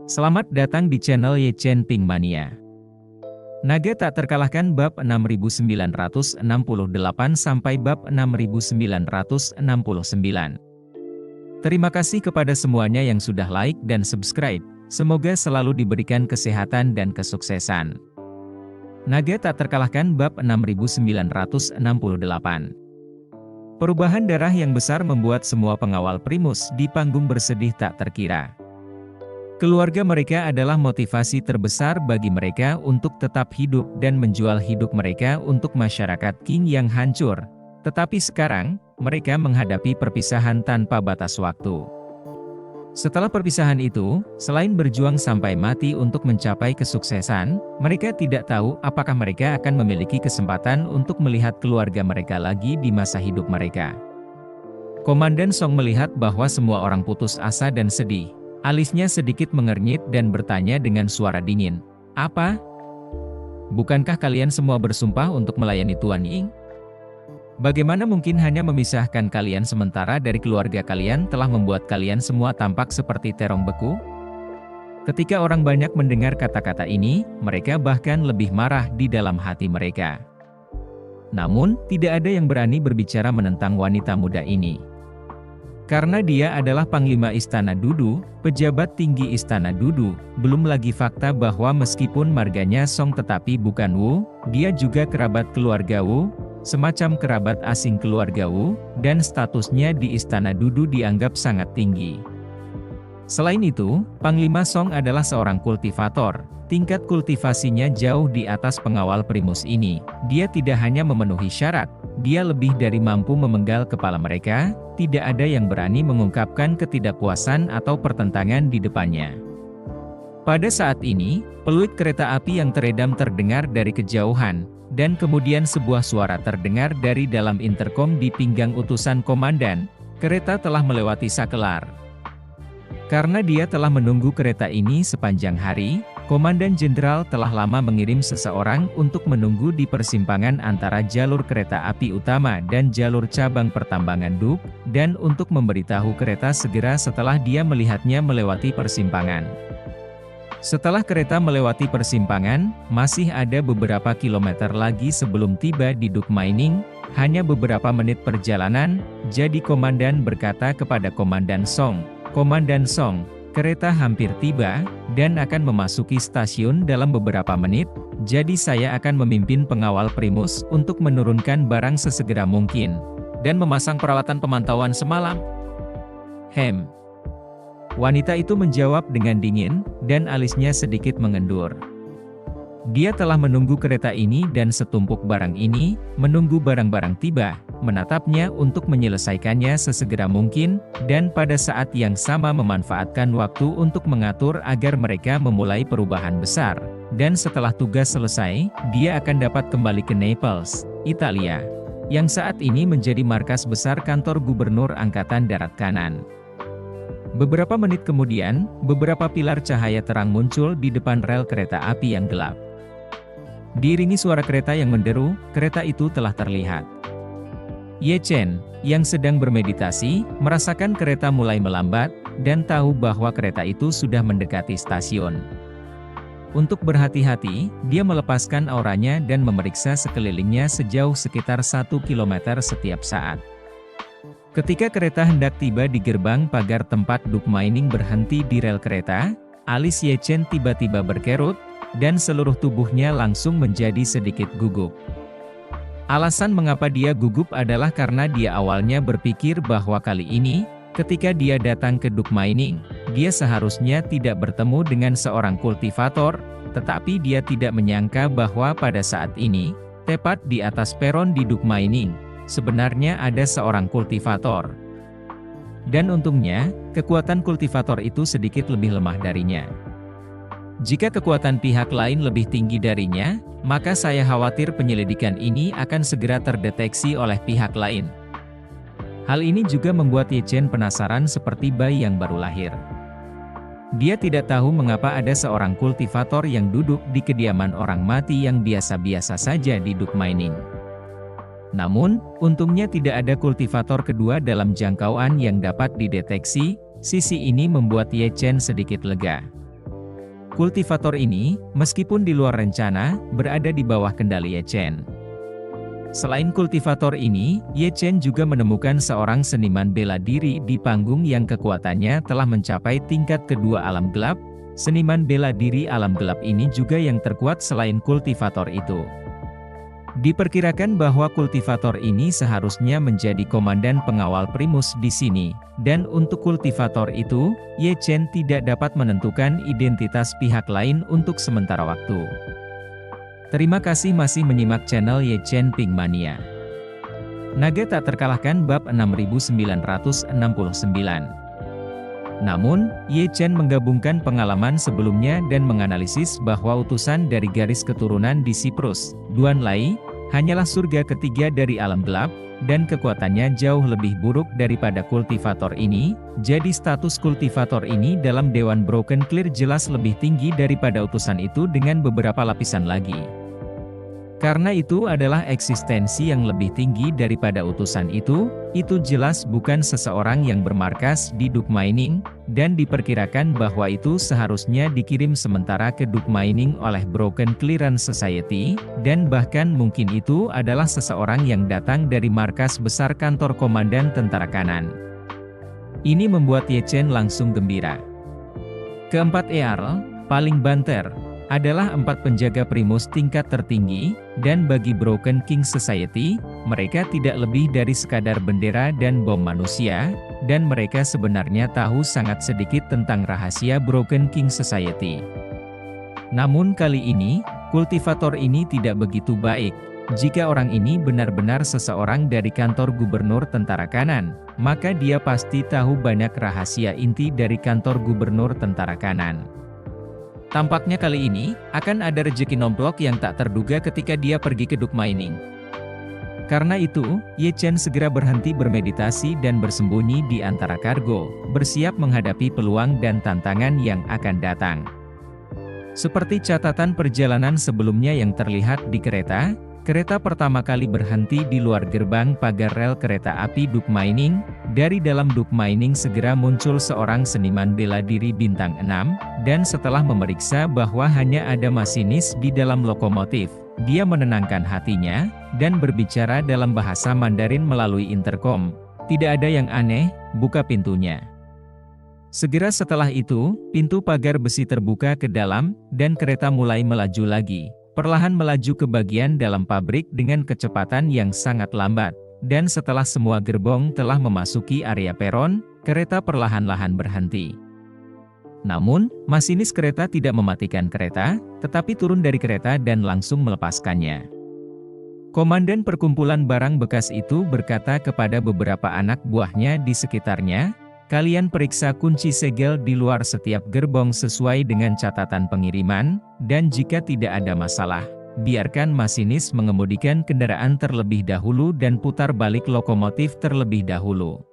Selamat datang di channel Ye Chen Ping Mania. Naga tak terkalahkan bab 6968 sampai bab 6969. Terima kasih kepada semuanya yang sudah like dan subscribe. Semoga selalu diberikan kesehatan dan kesuksesan. Naga tak terkalahkan bab 6968. Perubahan darah yang besar membuat semua pengawal Primus di panggung bersedih tak terkira. Keluarga mereka adalah motivasi terbesar bagi mereka untuk tetap hidup dan menjual hidup mereka untuk masyarakat Qing yang hancur. Tetapi sekarang, mereka menghadapi perpisahan tanpa batas waktu. Setelah perpisahan itu, selain berjuang sampai mati untuk mencapai kesuksesan, mereka tidak tahu apakah mereka akan memiliki kesempatan untuk melihat keluarga mereka lagi di masa hidup mereka. Komandan Song melihat bahwa semua orang putus asa dan sedih. Alisnya sedikit mengernyit dan bertanya dengan suara dingin, "Apa? Bukankah kalian semua bersumpah untuk melayani Tuan Ying? Bagaimana mungkin hanya memisahkan kalian sementara dari keluarga kalian telah membuat kalian semua tampak seperti terong beku?" Ketika orang banyak mendengar kata-kata ini, mereka bahkan lebih marah di dalam hati mereka. Namun, tidak ada yang berani berbicara menentang wanita muda ini. Karena dia adalah Panglima Istana Dudu, pejabat tinggi Istana Dudu, belum lagi fakta bahwa meskipun marganya Song tetapi bukan Wu, dia juga kerabat keluarga Wu, semacam kerabat asing keluarga Wu, dan statusnya di Istana Dudu dianggap sangat tinggi. Selain itu, Panglima Song adalah seorang kultivator. Tingkat kultivasinya jauh di atas pengawal Primus ini. Dia tidak hanya memenuhi syarat, dia lebih dari mampu memenggal kepala mereka. Tidak ada yang berani mengungkapkan ketidakpuasan atau pertentangan di depannya. Pada saat ini, peluit kereta api yang teredam terdengar dari kejauhan, dan kemudian sebuah suara terdengar dari dalam interkom di pinggang utusan komandan. Kereta telah melewati Sakelar. Karena dia telah menunggu kereta ini sepanjang hari, Komandan Jenderal telah lama mengirim seseorang untuk menunggu di persimpangan antara jalur kereta api utama dan jalur cabang pertambangan Duk, dan untuk memberitahu kereta segera setelah dia melihatnya melewati persimpangan. Setelah kereta melewati persimpangan, masih ada beberapa kilometer lagi sebelum tiba di Duk Mining, hanya beberapa menit perjalanan, jadi komandan berkata kepada Komandan Song, "Komandan Song, kereta hampir tiba, dan akan memasuki stasiun dalam beberapa menit, jadi saya akan memimpin pengawal Primus untuk menurunkan barang sesegera mungkin, dan memasang peralatan pemantauan semalam." Wanita itu menjawab dengan dingin, dan alisnya sedikit mengendur. Dia telah menunggu kereta ini dan setumpuk barang ini, menunggu barang-barang tiba, menatapnya untuk menyelesaikannya sesegera mungkin, dan pada saat yang sama memanfaatkan waktu untuk mengatur agar mereka memulai perubahan besar. Dan setelah tugas selesai, dia akan dapat kembali ke Naples, Italia, yang saat ini menjadi markas besar kantor Gubernur Angkatan Darat Kanan. Beberapa menit kemudian, beberapa pilar cahaya terang muncul di depan rel kereta api yang gelap. Diiringi suara kereta yang menderu, kereta itu telah terlihat. Ye Chen, yang sedang bermeditasi, merasakan kereta mulai melambat, dan tahu bahwa kereta itu sudah mendekati stasiun. Untuk berhati-hati, dia melepaskan auranya dan memeriksa sekelilingnya sejauh sekitar 1 kilometer setiap saat. Ketika kereta hendak tiba di gerbang pagar tempat Duk Mining berhenti di rel kereta, alis Ye Chen tiba-tiba berkerut, dan seluruh tubuhnya langsung menjadi sedikit gugup. Alasan mengapa dia gugup adalah karena dia awalnya berpikir bahwa kali ini, ketika dia datang ke Duk Mining, dia seharusnya tidak bertemu dengan seorang kultivator, tetapi dia tidak menyangka bahwa pada saat ini, tepat di atas peron di Duk Mining, sebenarnya ada seorang kultivator. Dan untungnya, kekuatan kultivator itu sedikit lebih lemah darinya. Jika kekuatan pihak lain lebih tinggi darinya, maka saya khawatir penyelidikan ini akan segera terdeteksi oleh pihak lain. Hal ini juga membuat Ye Chen penasaran seperti bayi yang baru lahir. Dia tidak tahu mengapa ada seorang kultivator yang duduk di kediaman orang mati yang biasa-biasa saja di Duk Mining. Namun, untungnya tidak ada kultivator kedua dalam jangkauan yang dapat dideteksi. Sisi ini membuat Ye Chen sedikit lega. Kultivator ini, meskipun di luar rencana, berada di bawah kendali Ye Chen. Selain kultivator ini, Ye Chen juga menemukan seorang seniman bela diri di panggung yang kekuatannya telah mencapai tingkat kedua alam gelap. Seniman bela diri alam gelap ini juga yang terkuat selain kultivator itu. Diperkirakan bahwa kultivator ini seharusnya menjadi komandan pengawal primus di sini, dan untuk kultivator itu, Ye Chen tidak dapat menentukan identitas pihak lain untuk sementara waktu. Terima kasih masih menyimak channel Ye Chen Pink Mania. Naga tak terkalahkan bab 6969. Namun, Ye Chen menggabungkan pengalaman sebelumnya dan menganalisis bahwa utusan dari garis keturunan di Siprus, Duan Lai, hanyalah surga ketiga dari alam gelap, dan kekuatannya jauh lebih buruk daripada kultivator ini, jadi status kultivator ini dalam Dewan Broken Clear jelas lebih tinggi daripada utusan itu dengan beberapa lapisan lagi. Karena itu adalah eksistensi yang lebih tinggi daripada utusan itu jelas bukan seseorang yang bermarkas di Duke Mining, dan diperkirakan bahwa itu seharusnya dikirim sementara ke Duke Mining oleh Broken Clearance Society, dan bahkan mungkin itu adalah seseorang yang datang dari markas besar kantor komandan tentara kanan. Ini membuat Ye Chen langsung gembira. Keempat Earl, paling banter, adalah 4 penjaga primus tingkat tertinggi, dan bagi Broken King Society, mereka tidak lebih dari sekadar bendera dan bom manusia, dan mereka sebenarnya tahu sangat sedikit tentang rahasia Broken King Society. Namun kali ini, kultivator ini tidak begitu baik. Jika orang ini benar-benar seseorang dari kantor gubernur tentara kanan, maka dia pasti tahu banyak rahasia inti dari kantor gubernur tentara kanan. Tampaknya kali ini, akan ada rejeki nomplok yang tak terduga ketika dia pergi ke Duke Mining. Karena itu, Ye Chen segera berhenti bermeditasi dan bersembunyi di antara kargo, bersiap menghadapi peluang dan tantangan yang akan datang. Seperti catatan perjalanan sebelumnya yang terlihat di kereta, kereta pertama kali berhenti di luar gerbang pagar rel kereta api Duke Mining. Dari dalam Duke Mining segera muncul seorang seniman bela diri bintang 6, dan setelah memeriksa bahwa hanya ada masinis di dalam lokomotif, dia menenangkan hatinya, dan berbicara dalam bahasa Mandarin melalui intercom. Tidak ada yang aneh, buka pintunya. Segera setelah itu, pintu pagar besi terbuka ke dalam, dan kereta mulai melaju lagi. Perlahan melaju ke bagian dalam pabrik dengan kecepatan yang sangat lambat, dan setelah semua gerbong telah memasuki area peron, kereta perlahan-lahan berhenti. Namun, masinis kereta tidak mematikan kereta, tetapi turun dari kereta dan langsung melepaskannya. Komandan perkumpulan barang bekas itu berkata kepada beberapa anak buahnya di sekitarnya, "Kalian periksa kunci segel di luar setiap gerbong sesuai dengan catatan pengiriman, dan jika tidak ada masalah, biarkan masinis mengemudikan kendaraan terlebih dahulu dan putar balik lokomotif terlebih dahulu."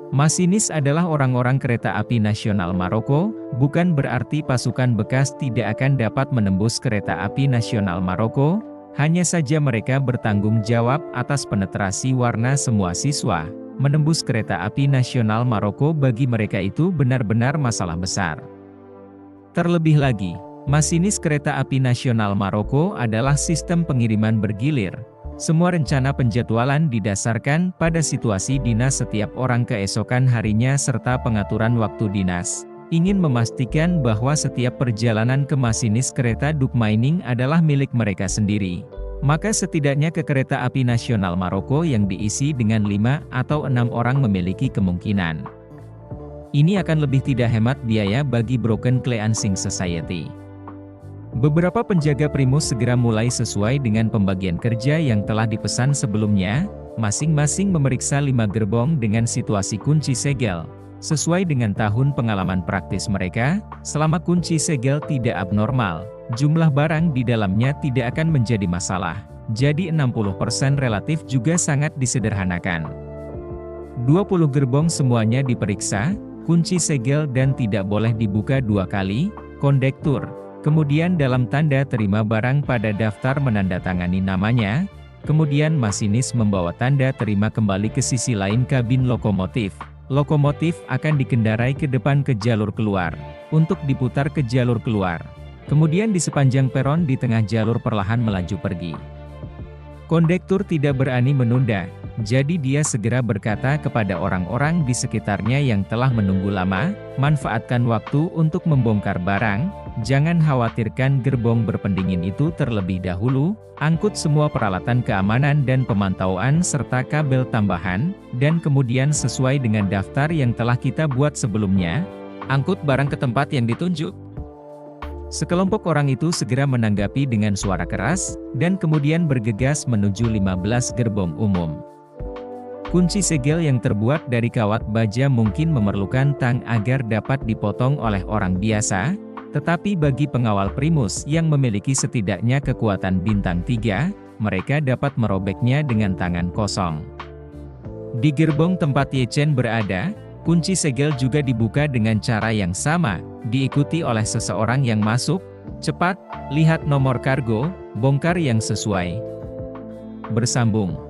Masinis adalah orang-orang kereta api nasional Maroko, bukan berarti pasukan bekas tidak akan dapat menembus kereta api nasional Maroko, hanya saja mereka bertanggung jawab atas penetrasi warna semua siswa. Menembus kereta api nasional Maroko bagi mereka itu benar-benar masalah besar. Terlebih lagi, masinis kereta api nasional Maroko adalah sistem pengiriman bergilir. Semua rencana penjadwalan didasarkan pada situasi dinas setiap orang keesokan harinya serta pengaturan waktu dinas. Ingin memastikan bahwa setiap perjalanan ke masinis kereta Duke Mining adalah milik mereka sendiri. Maka setidaknya ke kereta api nasional Maroko yang diisi dengan 5 atau 6 orang memiliki kemungkinan. Ini akan lebih tidak hemat biaya bagi Broken Cleansing Society. Beberapa penjaga primus segera mulai sesuai dengan pembagian kerja yang telah dipesan sebelumnya, masing-masing memeriksa 5 gerbong dengan situasi kunci segel. Sesuai dengan tahun pengalaman praktis mereka, selama kunci segel tidak abnormal, jumlah barang di dalamnya tidak akan menjadi masalah. Jadi 60% relatif juga sangat disederhanakan. 20 gerbong semuanya diperiksa, kunci segel dan tidak boleh dibuka 2 kali, kondektur. Kemudian dalam tanda terima barang pada daftar menandatangani namanya, kemudian masinis membawa tanda terima kembali ke sisi lain kabin lokomotif. Lokomotif akan dikendarai ke depan ke jalur keluar, untuk diputar ke jalur keluar. Kemudian di sepanjang peron di tengah jalur perlahan melaju pergi. Kondektur tidak berani menunda, jadi dia segera berkata kepada orang-orang di sekitarnya yang telah menunggu lama, manfaatkan waktu untuk membongkar barang, jangan khawatirkan gerbong berpendingin itu terlebih dahulu, angkut semua peralatan keamanan dan pemantauan serta kabel tambahan, dan kemudian sesuai dengan daftar yang telah kita buat sebelumnya, angkut barang ke tempat yang ditunjuk. Sekelompok orang itu segera menanggapi dengan suara keras, dan kemudian bergegas menuju 15 gerbong umum. Kunci segel yang terbuat dari kawat baja mungkin memerlukan tang agar dapat dipotong oleh orang biasa, tetapi bagi pengawal primus yang memiliki setidaknya kekuatan bintang 3, mereka dapat merobeknya dengan tangan kosong. Di gerbong tempat Ye Chen berada, kunci segel juga dibuka dengan cara yang sama, diikuti oleh seseorang yang masuk. Cepat, lihat nomor kargo, bongkar yang sesuai. Bersambung.